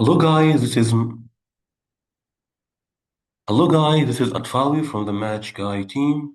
Hello guys, this is Atfawi from the Match Guy team.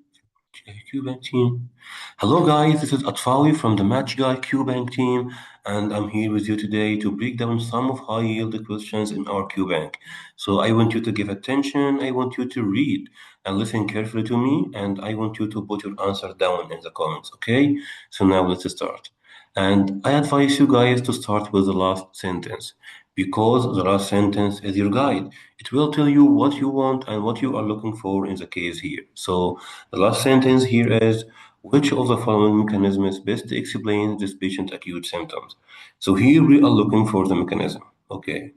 Cuban team. Hello guys, this is Atfawi from the Match Guy Cuban team, and I'm here with you today to break down some of high yield questions in our Cubank. So I want you to give attention, I want you to read and listen carefully to me, and I want you to put your answer down in the comments, okay? So now let's start. And I advise you guys to start with the last sentence because the last sentence is your guide. It will tell you what you want and what you are looking for in the case here. So the last sentence here is which of the following mechanisms best explains this patient's acute symptoms? So here we are looking for the mechanism. Okay.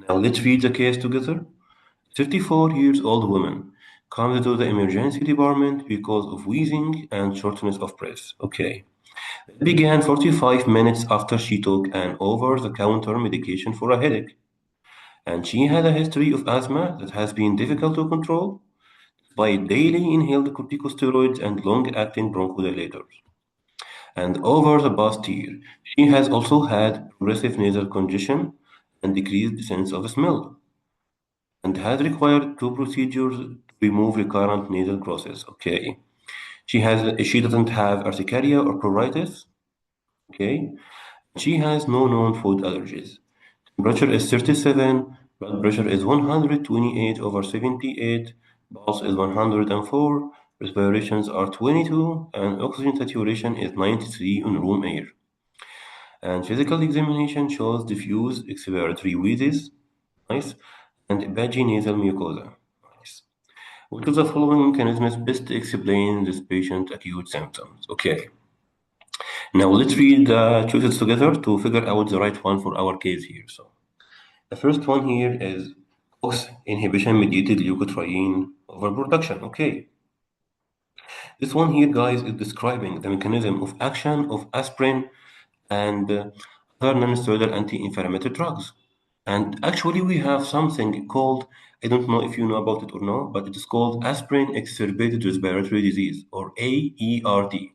Now let's read the case together. 54 years old woman comes to the emergency department because of wheezing and shortness of breath. Okay. It began 45 minutes after she took an over-the-counter medication for a headache. And she had a history of asthma that has been difficult to control by daily inhaled corticosteroids and long-acting bronchodilators. And over the past year, she has also had progressive nasal congestion and decreased sense of smell, and has required two procedures to remove recurrent nasal growths. Okay. She doesn't have urticaria or pruritus. Okay. She has no known food allergies. Temperature is 37, blood pressure is 128 over 78, pulse is 104, respirations are 22, and oxygen saturation is 93 in room air. And physical examination shows diffuse expiratory wheezes, nice, and vaginasal mucosa, nice. Which of the following mechanisms best explain this patient's acute symptoms? Okay, now let's read the choices together to figure out the right one for our case here. So the first one here is COX inhibition mediated leukotriene overproduction. Okay, this one here, guys, is describing the mechanism of action of aspirin and other non-steroidal anti-inflammatory drugs. And actually, we have something called, I don't know if you know about it or not, but it is called aspirin exacerbated respiratory disease, or AERD.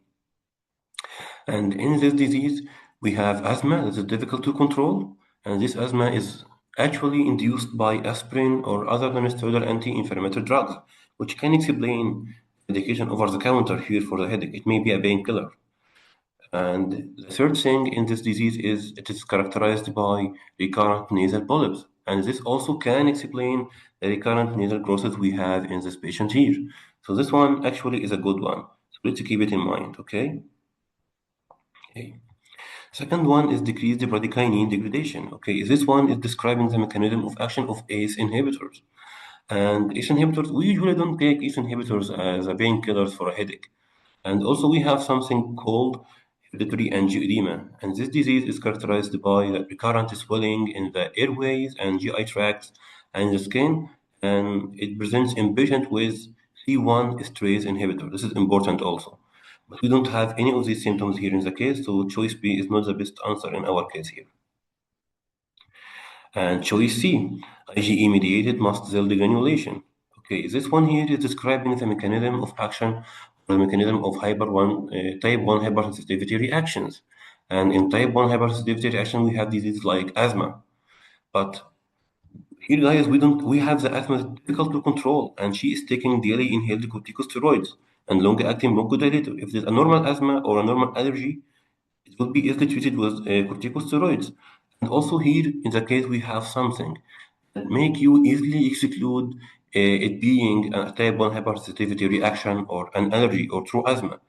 And in this disease, we have asthma that is difficult to control, and this asthma is actually induced by aspirin or other non-steroidal anti-inflammatory drugs, which can explain medication over the counter here for the headache. It may be a painkiller. And the third thing in this disease is it is characterized by recurrent nasal polyps. And this also can explain the recurrent nasal growths we have in this patient here. So this one actually is a good one. So let's keep it in mind, okay? Okay. Second one is decreased bradykinin degradation. Okay, this one is describing the mechanism of action of ACE inhibitors. And ACE inhibitors, we usually don't take ACE inhibitors as a painkillers for a headache. And also we have something called hereditary angioedema. And this disease is characterized by the recurrent swelling in the airways and GI tracts and the skin. And it presents in patients with C1 esterase inhibitor. This is important also. But we don't have any of these symptoms here in the case, so choice B is not the best answer in our case here. And choice C, IgE-mediated mast cell degranulation. Okay, this one here is describing the mechanism of action or the mechanism of type 1 hypersensitivity reactions. And in type 1 hypersensitivity reaction, we have diseases like asthma. But here, guys, we have the asthma that's difficult to control, and she is taking daily inhaled corticosteroids and long-acting bronchodilator. If there's a normal asthma or a normal allergy, it will be easily treated with corticosteroids. And also here, in the case, we have something that make you easily exclude it being a type 1 hypersensitivity reaction or an allergy or true asthma.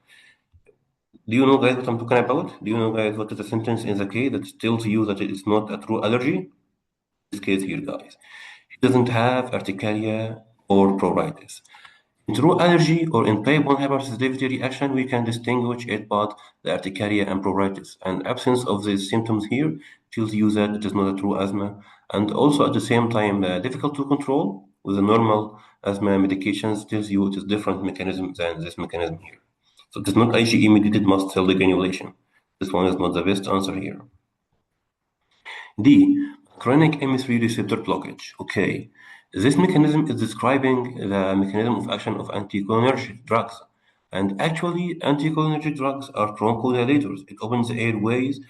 Do you know, guys, what I'm talking about? Do you know, guys, what is the sentence in the case that tells you that it is not a true allergy? This case here, guys. She doesn't have urticaria or pruritus. In true allergy or in type 1 hypersensitivity reaction, we can distinguish it by the urticaria and pruritus. And absence of these symptoms here tells you that it is not a true asthma. And also at the same time, difficult to control with the normal asthma medications tells you it is different mechanism than this mechanism here. So it is not IgE-mediated mast cell degranulation. This one is not the best answer here. D. Chronic M3 receptor blockage. Okay. This mechanism is describing the mechanism of action of anticholinergic drugs. And actually, anticholinergic drugs are bronchodilators. It opens the airways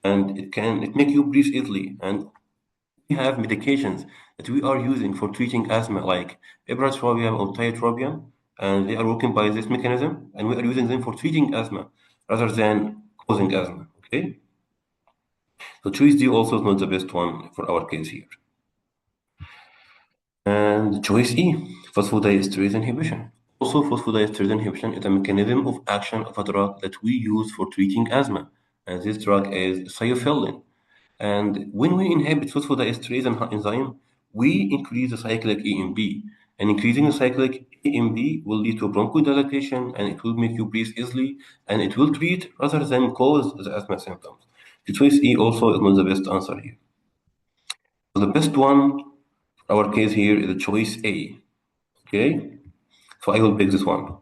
and it make you breathe easily. And we have medications that we are using for treating asthma, like ipratropium or tiotropium, and they are working by this mechanism, and we are using them for treating asthma rather than causing asthma. Okay, so choice D also is not the best one for our case here. And choice E, phosphodiesterase inhibition. Also, phosphodiesterase inhibition is a mechanism of action of a drug that we use for treating asthma, and this drug is thiophelin. And when we inhibit phosphodiesterase enzyme, we increase the cyclic AMP. And increasing the cyclic AMP will lead to bronchodilation, and it will make you breathe easily, and it will treat rather than cause the asthma symptoms. The choice E also is not the best answer here. So the best one for our case here is the choice A. Okay, so I will pick this one,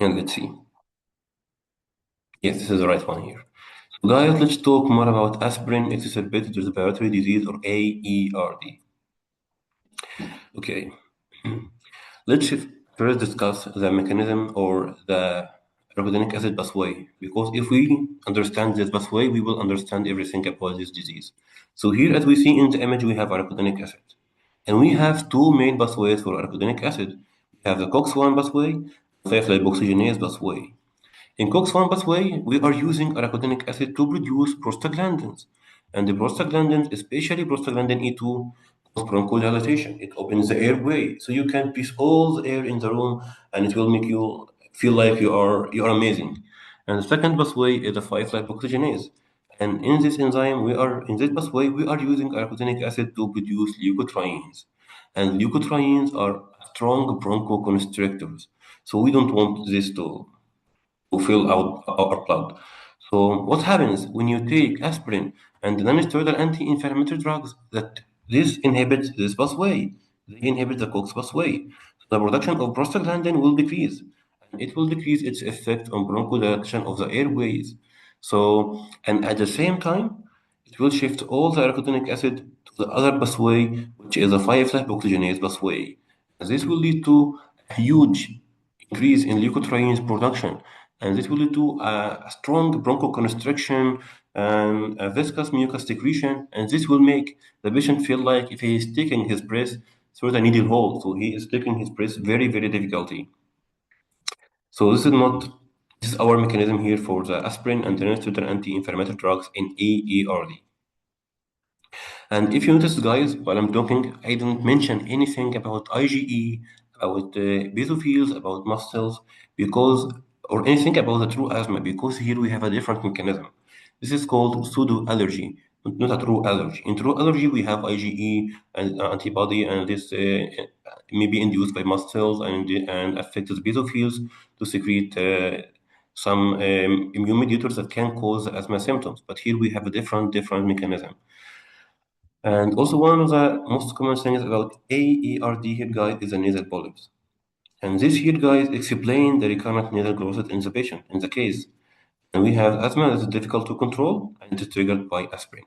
and let's see. Yes, this is the right one here. So guys, let's talk more about aspirin, exacerbated respiratory disease, or AERD. Okay, let's first discuss the mechanism or the arachidonic acid pathway, because if we understand this pathway, we will understand everything about this disease. So here, as we see in the image, we have arachidonic acid. And we have two main pathways for arachidonic acid. We have the COX-1 pathway, 5-lipoxygenase pathway. In COX-1 pathway, we are using arachidonic acid to produce prostaglandins. And the prostaglandins, especially prostaglandin E2, cause bronchodilation. It opens the airway, so you can breathe all the air in the room, and it will make you feel like you are amazing. And the second pathway is the 5-lipoxygenase. And in this enzyme, in this pathway, we are using arachidonic acid to produce leukotrienes. And leukotrienes are strong bronchoconstrictors. So we don't want this to fill out our blood. So what happens when you take aspirin and non-steroidal anti-inflammatory drugs that this inhibits this pathway? They inhibit the COX pathway. So the production of prostaglandin will decrease, and it will decrease its effect on bronchodilation of the airways. So, and at the same time, it will shift all the arachidonic acid to the other pathway, which is a 5-lipoxygenase pathway. And this will lead to a huge increase in leukotrienes production, and this will lead to a strong bronchoconstriction and a viscous mucus secretion, and this will make the patient feel like if he is taking his breath through the needle hole, so he is taking his breath very, very difficulty. So this is our mechanism here for the aspirin and the non-steroidal anti-inflammatory drugs in AERD. And if you notice, guys, while I'm talking, I didn't mention anything about IgE, about basophils, about mast cells, because, or anything about the true asthma, because here we have a different mechanism. This is called pseudo allergy, not a true allergy. In true allergy, we have IgE and antibody, and this may be induced by mast cells and affects basophils to secrete some immune mediators that can cause asthma symptoms. But here we have a different mechanism. And also one of the most common things about AERD here, guys, is the nasal polyps. And this here, guys, explain the recurrent nasal growth in the patient, in the case. And we have asthma that is difficult to control, and it is triggered by aspirin.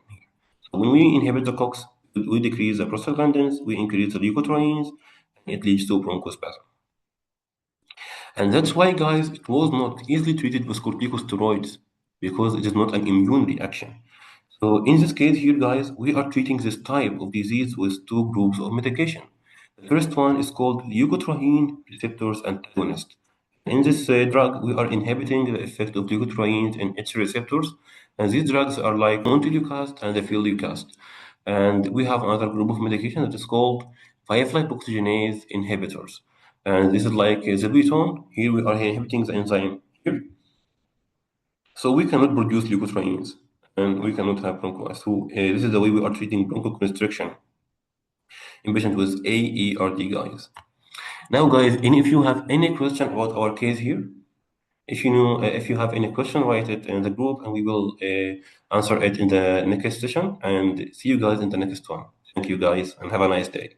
So when we inhibit the COX, we decrease the prostaglandins, we increase the leukotrienes, and it leads to bronchospasm. And that's why, guys, it was not easily treated with corticosteroids, because it is not an immune reaction. So in this case here, guys, we are treating this type of disease with two groups of medication. The first one is called leukotriene receptors antagonist. In this drug, we are inhibiting the effect of leukotrienes in its receptors, and these drugs are like montelukast and efileucast. And we have another group of medication that is called 5-lipoxygenase inhibitors. And this is like zilbetone. Here we are inhibiting the enzyme here. So we cannot produce leukotrienes and we cannot have bronchitis. So this is the way we are treating bronchoconstriction in patients with AERD, guys. Now, guys, and if you have any question about our case here, if you have any question, write it in the group, and we will answer it in the next session. And see you guys in the next one. Thank you, guys, and have a nice day.